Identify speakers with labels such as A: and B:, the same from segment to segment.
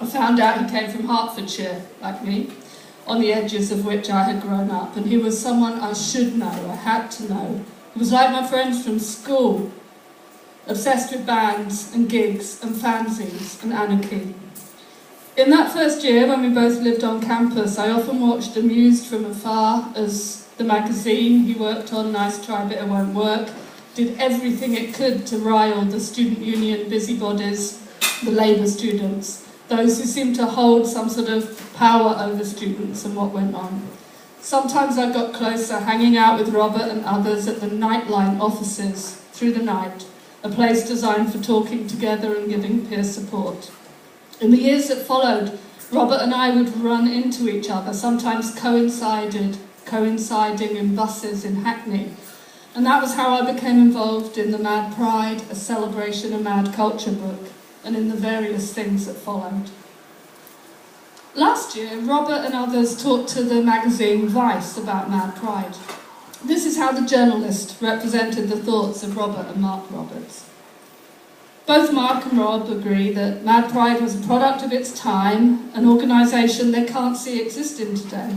A: I found out he came from Hertfordshire, like me, on the edges of which I had grown up, and he was someone I should know, I had to know. He was like my friends from school, obsessed with bands and gigs and fanzines and anarchy. In that first year, when we both lived on campus, I often watched amused from afar as the magazine he worked on, Nice Try But It Won't Work, did everything it could to rile the student union busybodies, the Labour students, those who seemed to hold some sort of power over students and what went on. Sometimes I got closer, hanging out with Robert and others at the Nightline offices through the night, a place designed for talking together and giving peer support. In the years that followed, Robert and I would run into each other, sometimes coinciding in buses in Hackney. And that was how I became involved in the Mad Pride, a celebration of mad culture book, and in the various things that followed. Last year, Robert and others talked to the magazine Vice about Mad Pride. This is how the journalist represented the thoughts of Robert and Mark Roberts. Both Mark and Rob agree that Mad Pride was a product of its time, an organisation they can't see existing today.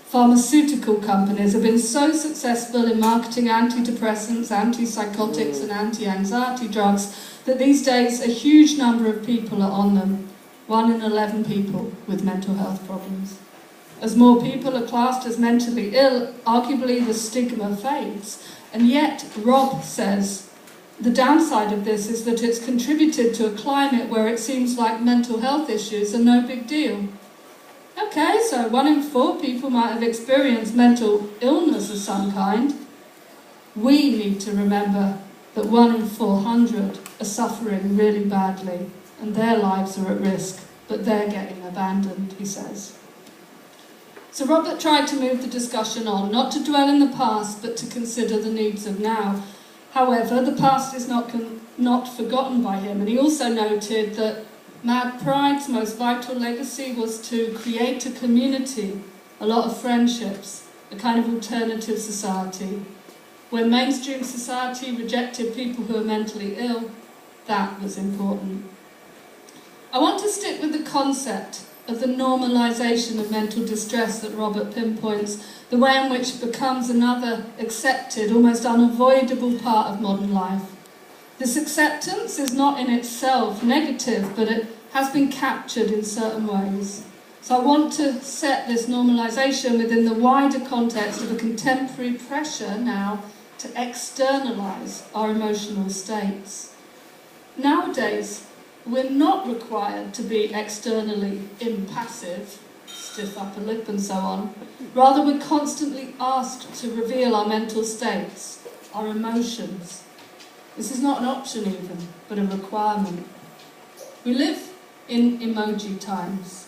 A: Pharmaceutical companies have been so successful in marketing antidepressants, antipsychotics and anti-anxiety drugs that these days a huge number of people are on them, 1 in 11 people with mental health problems. As more people are classed as mentally ill, arguably the stigma fades. And yet, Rob says, the downside of this is that it's contributed to a climate where it seems like mental health issues are no big deal. Okay, so 1 in 4 people might have experienced mental illness of some kind. We need to remember that 1 in 400 are suffering really badly and their lives are at risk, but they're getting abandoned, he says. So Robert tried to move the discussion on, not to dwell in the past, but to consider the needs of now. However, the past is not forgotten by him, and he also noted that Mad Pride's most vital legacy was to create a community, a lot of friendships, a kind of alternative society. When mainstream society rejected people who are mentally ill, that was important. I want to stick with the concept of the normalisation of mental distress that Robert pinpoints, the way in which it becomes another accepted, almost unavoidable part of modern life. This acceptance is not in itself negative, but it has been captured in certain ways. So I want to set this normalisation within the wider context of a contemporary pressure now to externalise our emotional states. Nowadays, we're not required to be externally impassive, stiff upper lip and so on. Rather, we're constantly asked to reveal our mental states, our emotions. This is not an option even, but a requirement. We live in emoji times,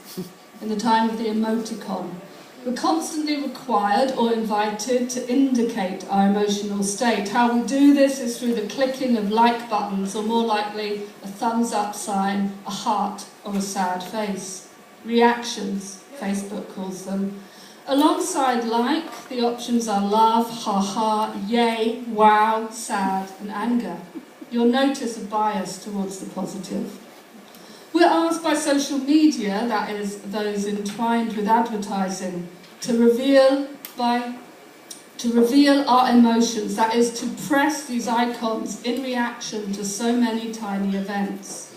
A: in the time of the emoticon. We're constantly required or invited to indicate our emotional state. How we do this is through the clicking of like buttons, or more likely a thumbs up sign, a heart, or a sad face. Reactions, Facebook calls them. Alongside like, the options are love, haha, yay, wow, sad, and anger. You'll notice a bias towards the positive. We're asked by social media, that is, those entwined with advertising, to reveal our emotions, that is, to press these icons in reaction to so many tiny events.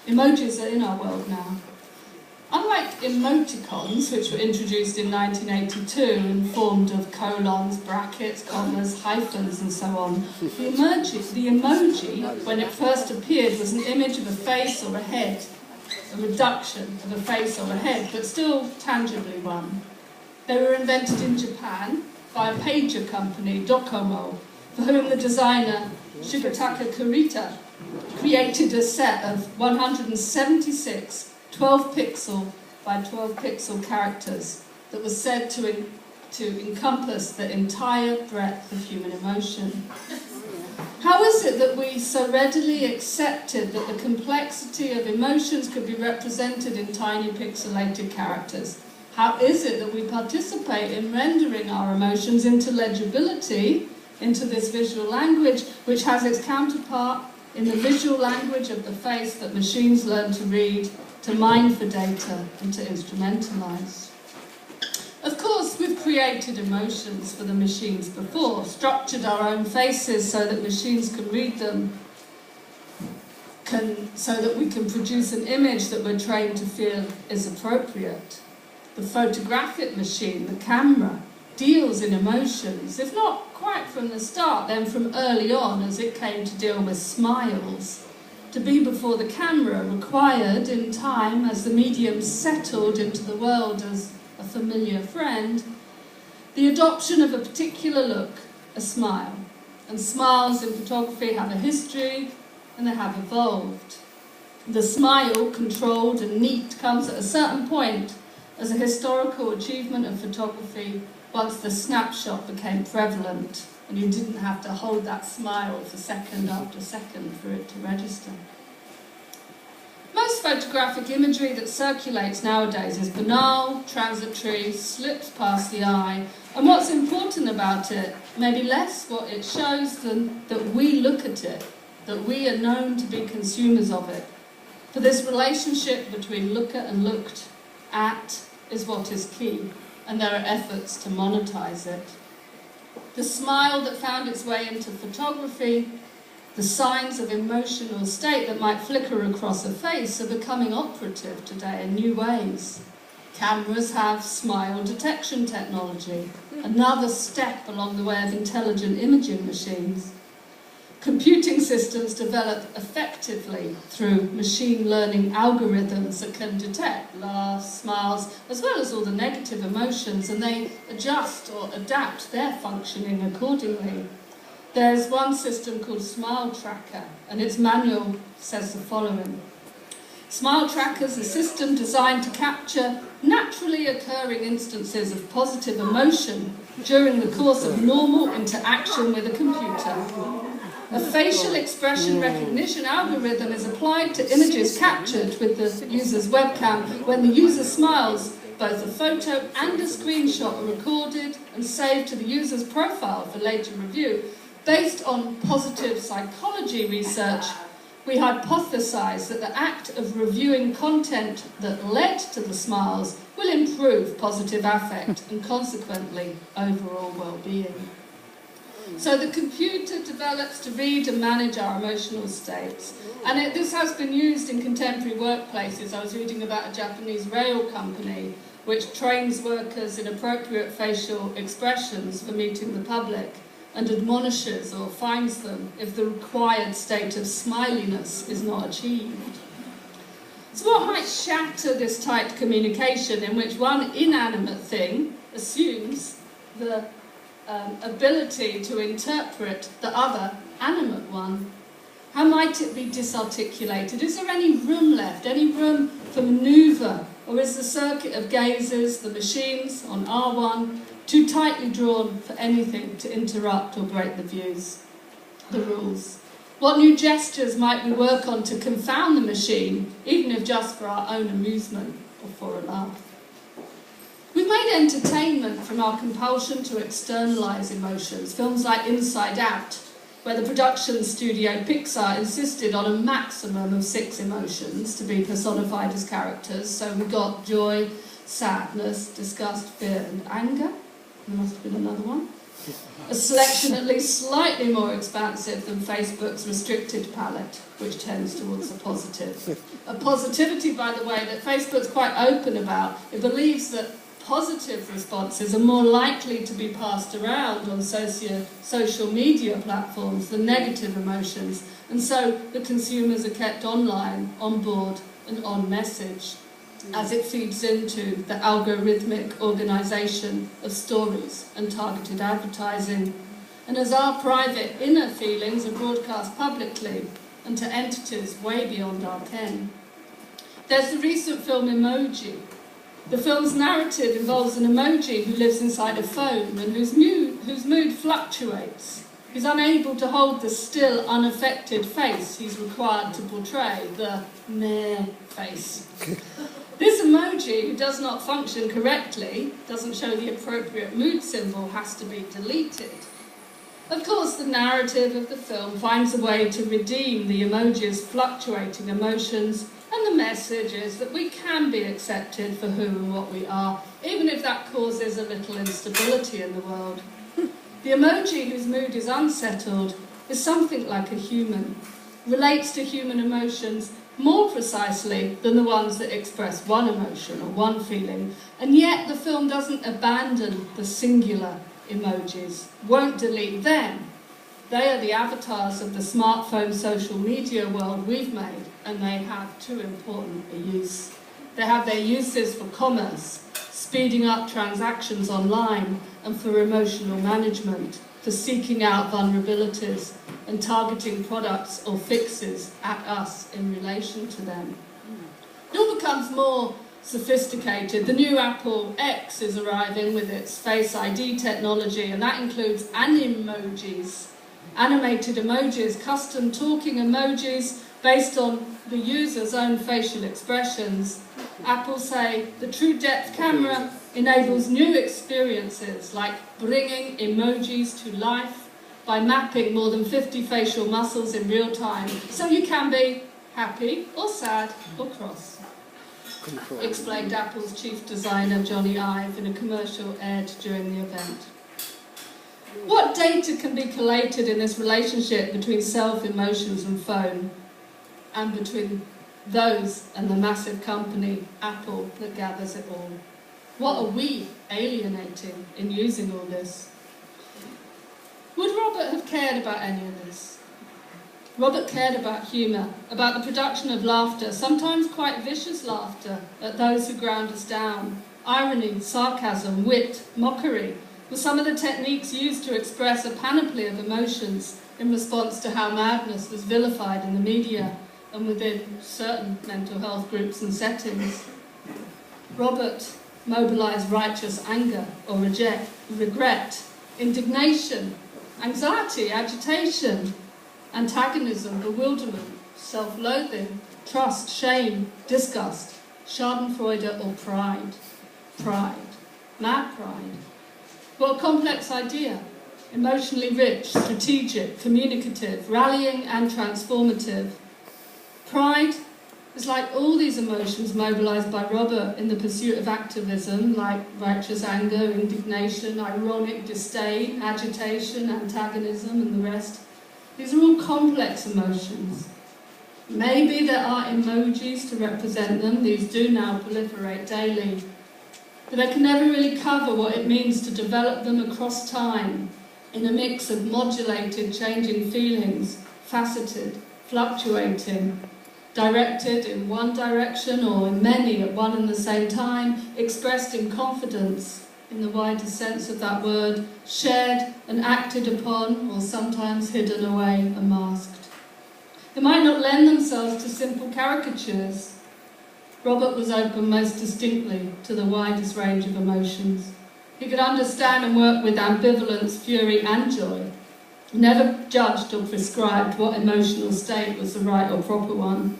A: Emojis are in our world now. Unlike emoticons, which were introduced in 1982 and formed of colons, brackets, commas, hyphens and so on, the emoji, when it first appeared, was an image of a face or a head, a reduction of a face or a head, but still tangibly one. They were invented in Japan by a pager company, Docomo, for whom the designer Shigetaka Kurita created a set of 176 12-pixel by 12-pixel characters that was said to encompass the entire breadth of human emotion. How is it that we so readily accepted that the complexity of emotions could be represented in tiny pixelated characters? How is it that we participate in rendering our emotions into legibility, into this visual language, which has its counterpart in the visual language of the face that machines learn to read to mine for data, and to instrumentalise. Of course, we've created emotions for the machines before, structured our own faces so that machines can read them, so that we can produce an image that we're trained to feel is appropriate. The photographic machine, the camera, deals in emotions, if not quite from the start, then from early on as it came to deal with smiles. To be before the camera required, in time, as the medium settled into the world as a familiar friend, the adoption of a particular look, a smile. And smiles in photography have a history, and they have evolved. The smile, controlled and neat, comes at a certain point as a historical achievement of photography once the snapshot became prevalent and you didn't have to hold that smile for second after second for it to register. Most photographic imagery that circulates nowadays is banal, transitory, slips past the eye, and what's important about it may be less what it shows than that we look at it, that we are known to be consumers of it. For this relationship between looker and looked at is what is key, and there are efforts to monetize it. The smile that found its way into photography, the signs of emotional state that might flicker across a face are becoming operative today in new ways. Cameras have smile detection technology, another step along the way of intelligent imaging machines. Computing systems develop effectively through machine learning algorithms that can detect laughs, smiles, as well as all the negative emotions, and they adjust or adapt their functioning accordingly. There's one system called Smile Tracker, and its manual says the following. Smile Tracker is a system designed to capture naturally occurring instances of positive emotion during the course of normal interaction with a computer. A facial expression recognition algorithm is applied to images captured with the user's webcam. When the user smiles, both a photo and a screenshot are recorded and saved to the user's profile for later review. Based on positive psychology research, we hypothesize that the act of reviewing content that led to the smiles will improve positive affect and consequently overall well-being. So the computer develops to read and manage our emotional states. And this has been used in contemporary workplaces. I was reading about a Japanese rail company which trains workers in appropriate facial expressions for meeting the public and admonishes or fines them if the required state of smiliness is not achieved. So what might shatter this tight communication in which one inanimate thing assumes the ability to interpret the other animate one? How might it be disarticulated? Is there any room left, any room for manoeuvre? Or is the circuit of gazes, the machines on R1, too tightly drawn for anything to interrupt or break the views, the rules? What new gestures might we work on to confound the machine, even if just for our own amusement or for a laugh? We've made entertainment from our compulsion to externalise emotions. Films like Inside Out, where the production studio Pixar insisted on a maximum of 6 emotions to be personified as characters. So we got joy, sadness, disgust, fear and anger. There must have been another one. A selection at least slightly more expansive than Facebook's restricted palette, which tends towards the positive. A positivity, by the way, that Facebook's quite open about. It believes that positive responses are more likely to be passed around on social media platforms than negative emotions, and so the consumers are kept online, on board and on message, as it feeds into the algorithmic organisation of stories and targeted advertising, and as our private inner feelings are broadcast publicly and to entities way beyond our ken. There's the recent film Emoji. The film's narrative involves an emoji who lives inside a phone and whose mood fluctuates. He's unable to hold the still, unaffected face he's required to portray, the meh face. This emoji, who does not function correctly, doesn't show the appropriate mood symbol, has to be deleted. Of course, the narrative of the film finds a way to redeem the emoji's fluctuating emotions And the message is that we can be accepted for who and what we are, even if that causes a little instability in the world. The emoji whose mood is unsettled is something like a human, relates to human emotions more precisely than the ones that express one emotion or one feeling, and yet the film doesn't abandon the singular emojis, won't delete them. They are the avatars of the smartphone social media world we've made, and they have too important a use. They have their uses for commerce, speeding up transactions online, and for emotional management, for seeking out vulnerabilities and targeting products or fixes at us in relation to them. It all becomes more sophisticated. The new Apple X is arriving with its Face ID technology, and that includes animojis, animated emojis, custom talking emojis based on the user's own facial expressions. Apple say the True Depth camera enables new experiences like bringing emojis to life by mapping more than 50 facial muscles in real time, so you can be happy or sad or cross. Explained Apple's chief designer Johnny Ive in a commercial aired during the event. What data can be collated in this relationship between self, emotions and phone, and between those and the massive company, Apple, that gathers it all? What are we alienating in using all this? Would Robert have cared about any of this? Robert cared about humour, about the production of laughter, sometimes quite vicious laughter, at those who ground us down. Irony, sarcasm, wit, mockery were some of the techniques used to express a panoply of emotions in response to how madness was vilified in the media and within certain mental health groups and settings. Robert mobilised righteous anger or regret, indignation, anxiety, agitation, antagonism, bewilderment, self-loathing, trust, shame, disgust, schadenfreude or pride. Mad pride. What a complex idea. Emotionally rich, strategic, communicative, rallying and transformative. Pride is like all these emotions mobilised by Robert in the pursuit of activism, like righteous anger, indignation, ironic disdain, agitation, antagonism and the rest. These are all complex emotions. Maybe there are emojis to represent them, these do now proliferate daily, but they can never really cover what it means to develop them across time in a mix of modulated, changing feelings, faceted, fluctuating, directed in one direction or in many at one and the same time, expressed in confidence, in the wider sense of that word, shared and acted upon, or sometimes hidden away and masked. They might not lend themselves to simple caricatures. Robert was open most distinctly to the widest range of emotions. He could understand and work with ambivalence, fury and joy. He never judged or prescribed what emotional state was the right or proper one.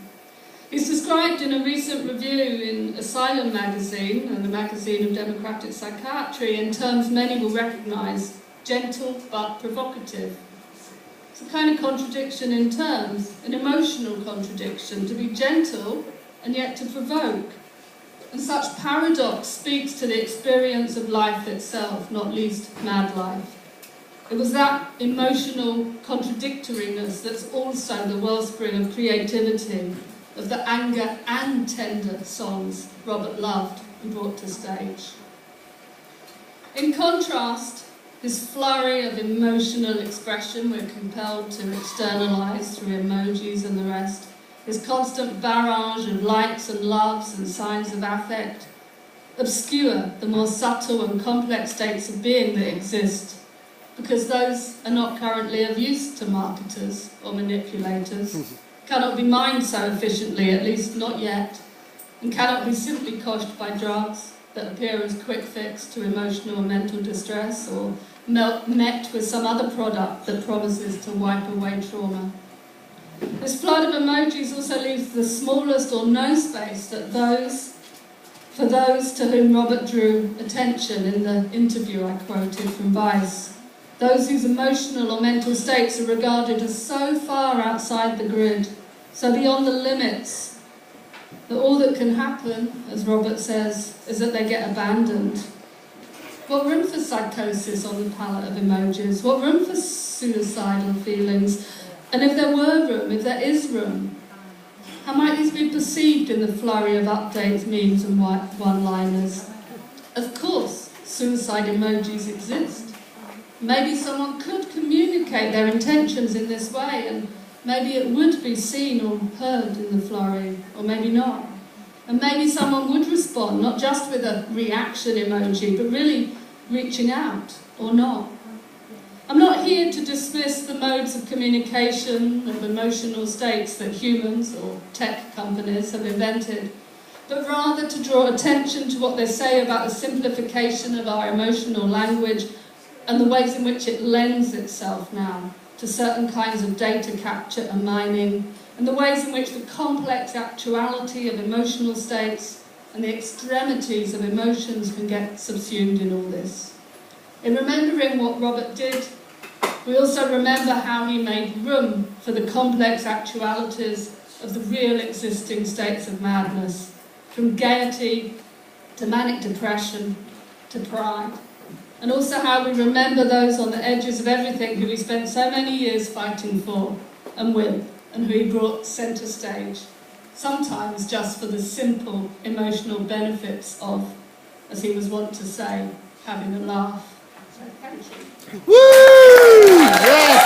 A: He's described in a recent review in Asylum magazine, and a magazine of democratic psychiatry, in terms many will recognise: gentle but provocative. It's a kind of contradiction in terms, an emotional contradiction, to be gentle and yet to provoke. And such paradox speaks to the experience of life itself, not least mad life. It was that emotional contradictoriness that's also the wellspring of creativity, of the anger and tender songs Robert loved and brought to stage. In contrast, this flurry of emotional expression we're compelled to externalise through emojis and the rest, this constant barrage of likes and loves and signs of affect, obscure the more subtle and complex states of being that exist, because those are not currently of use to marketers or manipulators, cannot be mined so efficiently, at least not yet, and cannot be simply quashed by drugs that appear as quick fix to emotional and mental distress, or met with some other product that promises to wipe away trauma. This flood of emojis also leaves the smallest or no space for those to whom Robert drew attention in the interview I quoted from Vice. Those whose emotional or mental states are regarded as so far outside the grid, so beyond the limits that all that can happen, as Robert says, is that they get abandoned. What room for psychosis on the palette of emojis? What room for suicidal feelings? And if there were room, if there is room, how might these be perceived in the flurry of updates, memes and one-liners? Of course, suicide emojis exist. Maybe someone could communicate their intentions in this way, and maybe it would be seen or heard in the flurry, or maybe not. And maybe someone would respond, not just with a reaction emoji, but really reaching out, or not. I'm not here to dismiss the modes of communication of emotional states that humans or tech companies have invented, but rather to draw attention to what they say about the simplification of our emotional language and the ways in which it lends itself now to certain kinds of data capture and mining, and the ways in which the complex actuality of emotional states and the extremities of emotions can get subsumed in all this. In remembering what Robert did, we also remember how he made room for the complex actualities of the real existing states of madness, from gaiety to manic depression to pride. And also how we remember those on the edges of everything who he spent so many years fighting for and with, and who he brought centre stage, sometimes just for the simple emotional benefits of, as he was wont to say, having a laugh. So thank you.
B: Woo! Yes.